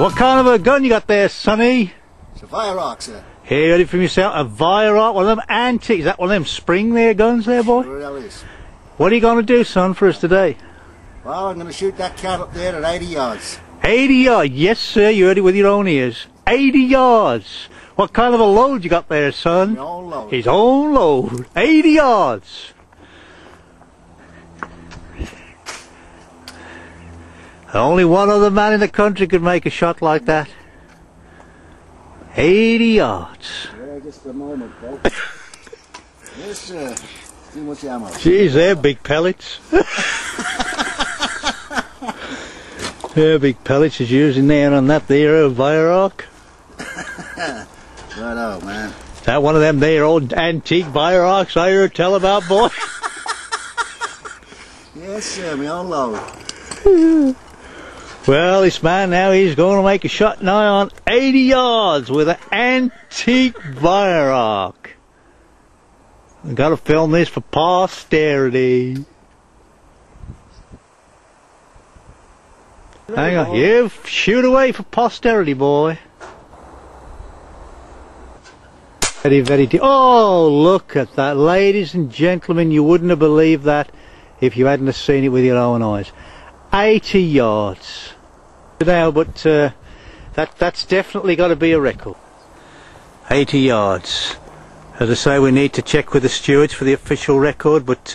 What kind of a gun you got there, Sonny? It's a Weihrauch, sir. Hear it from yourself, a Weihrauch, one of them antiques. Is that one of them spring there guns there, boy? Sure that is. What are you going to do, son, for us today? Well, I'm going to shoot that cat up there at 80 yards. 80 yards? Yes, sir, you heard it with your own ears. 80 yards. What kind of a load you got there, son? His own load. His own load. 80 yards. Only one other man in the country could make a shot like that. 80 yards. Yeah, just a moment, folks. Yes, sir. Too much ammo. Jeez, they're big pellets. They're big pellets is using there on that there Weihrauch. Righto, man. That one of them there old antique Weihrauchs I heard tell about, boy? Yes, sir, my own load. Well, this man now, he's going to make a shot now on 80 yards with an antique Weihrauch. I've got to film this for posterity. Hang on, you shoot away for posterity, boy. Very, very deep. Oh, look at that, ladies and gentlemen. You wouldn't have believed that if you hadn't have seen it with your own eyes. 80 yards. Now, but that's definitely got to be a record. 80 yards. As I say, we need to check with the stewards for the official record, but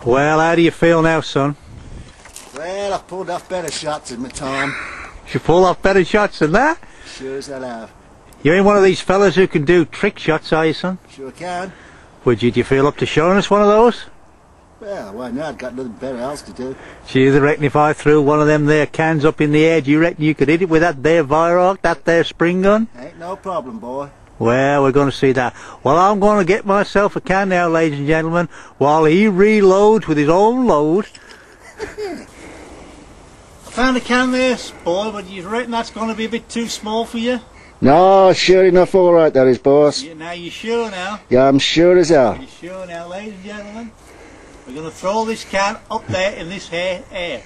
well, how do you feel now, son? Well, I've pulled off better shots in my time. You pull off better shots than that? Sure as I have. You ain't one of these fellas who can do trick shots, are you, son? Sure can. Would you, do you feel up to showing us one of those? Well, why not? Got nothing better else to do. Gee, I reckon if I threw one of them there cans up in the air, do you reckon you could hit it with that there Weihrauch, that there spring gun? Ain't no problem, boy. Well, we're going to see that. Well, I'm going to get myself a can now, ladies and gentlemen, while he reloads with his own load. I found a can there, boy, but you reckon that's going to be a bit too small for you? No, sure enough, all right, that is, boss. Now, you sure now? Yeah, I'm sure as hell. You sure now, ladies and gentlemen? We're going to throw this can up there in this air.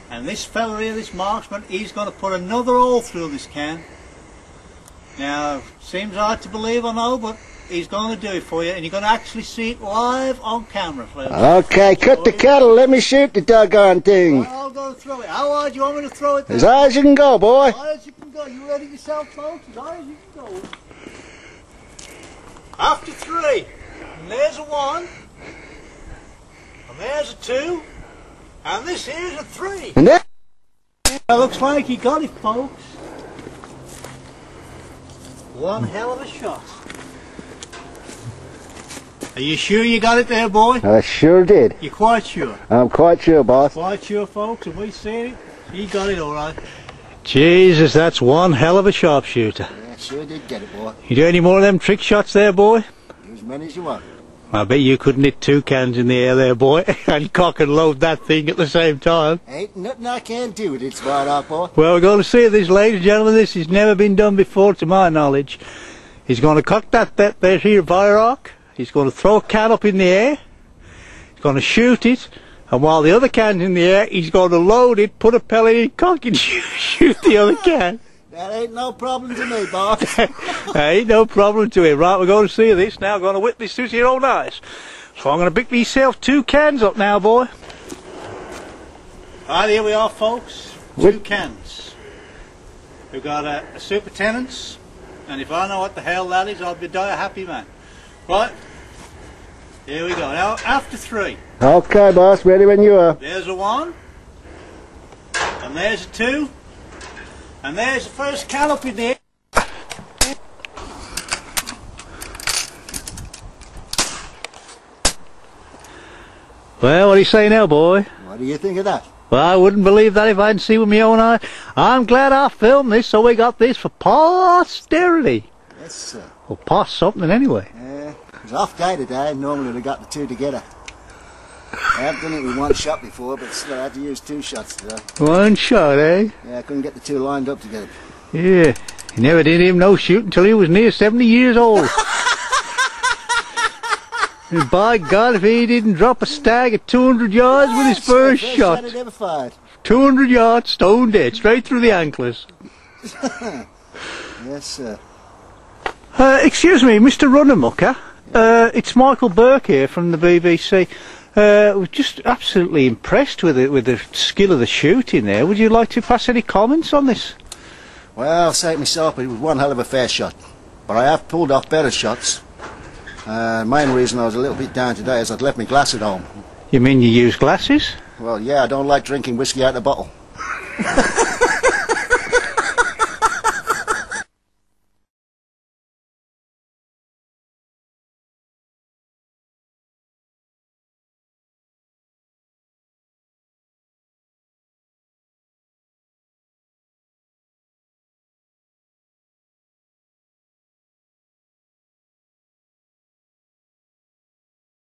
And this fella here, this marksman, he's going to put another hole through this can. Now, seems hard to believe, I know, but he's going to do it for you, and you're going to actually see it live on camera, folks. Okay, cut the kettle, let me shoot the doggone thing. Well, I'll go throw it. How hard do you want me to throw it? As high as you can go, boy. As high as you can go. You ready yourself, folks? As high as you can go. After 3. And there's a 1. And there's a 2. And this here's a 3. And then Looks like he got it, folks. One hell of a shot. Are you sure you got it there, boy? I sure did. You're quite sure? I'm quite sure, boss. Quite sure, folks. Have we seen it? He got it all right. Jesus, that's one hell of a sharpshooter. Yeah, sure did get it, boy. You do any more of them trick shots there, boy? Do as many as you want. I bet you couldn't hit 2 cans in the air there, boy, and cock and load that thing at the same time. Ain't nothing I can do with it, Weihrauch, boy. Well, we're going to see this, ladies and gentlemen. This has never been done before, to my knowledge. He's going to cock that there here Weihrauch. He's going to throw a can up in the air. He's going to shoot it. And while the other can's in the air, he's going to load it, put a pellet in, cock and shoot the other can. That ain't no problem to me, boss. Ain't no problem to him. Right, we're going to see this now. Going to witness this with your own eyes. So I'm going to pick myself 2 cans up now, boy. Right, here we are, folks. 2 cans. We've got a superintendent's, and if I know what the hell that is, I'll be a happy man. Right, here we go. Now, after 3. Okay, boss, ready when you are. There's a 1, and there's a 2, and there's the first can up in there. Well, what do you say now, boy? What do you think of that? Well, I wouldn't believe that if I hadn't seen it with my own eye. I'm glad I filmed this, so we got this for posterity. Yes, sir. Or pos something anyway. Yeah, it was off day today. Normally we got the 2 together. I have done it with 1 shot before, but still I had to use 2 shots today. 1 shot, eh? Yeah, I couldn't get the 2 lined up together. Yeah. He never did him no shoot until he was near 70 years old. And by God, if he didn't drop a stag at 200 yards with his first shot. Shot he never fired. 200 yards, stone dead, straight through the anklers. Yes, sir. Excuse me, Mr. Runamucker. It's Michael Burke here from the BBC. We're just absolutely impressed with the skill of the shooting there. Would you like to pass any comments on this? Well, I'll say it myself, but it was one hell of a fair shot. But I have pulled off better shots. Main reason I was a little bit down today is I'd left my glass at home. You mean you use glasses? Well, yeah, I don't like drinking whiskey out of the bottle.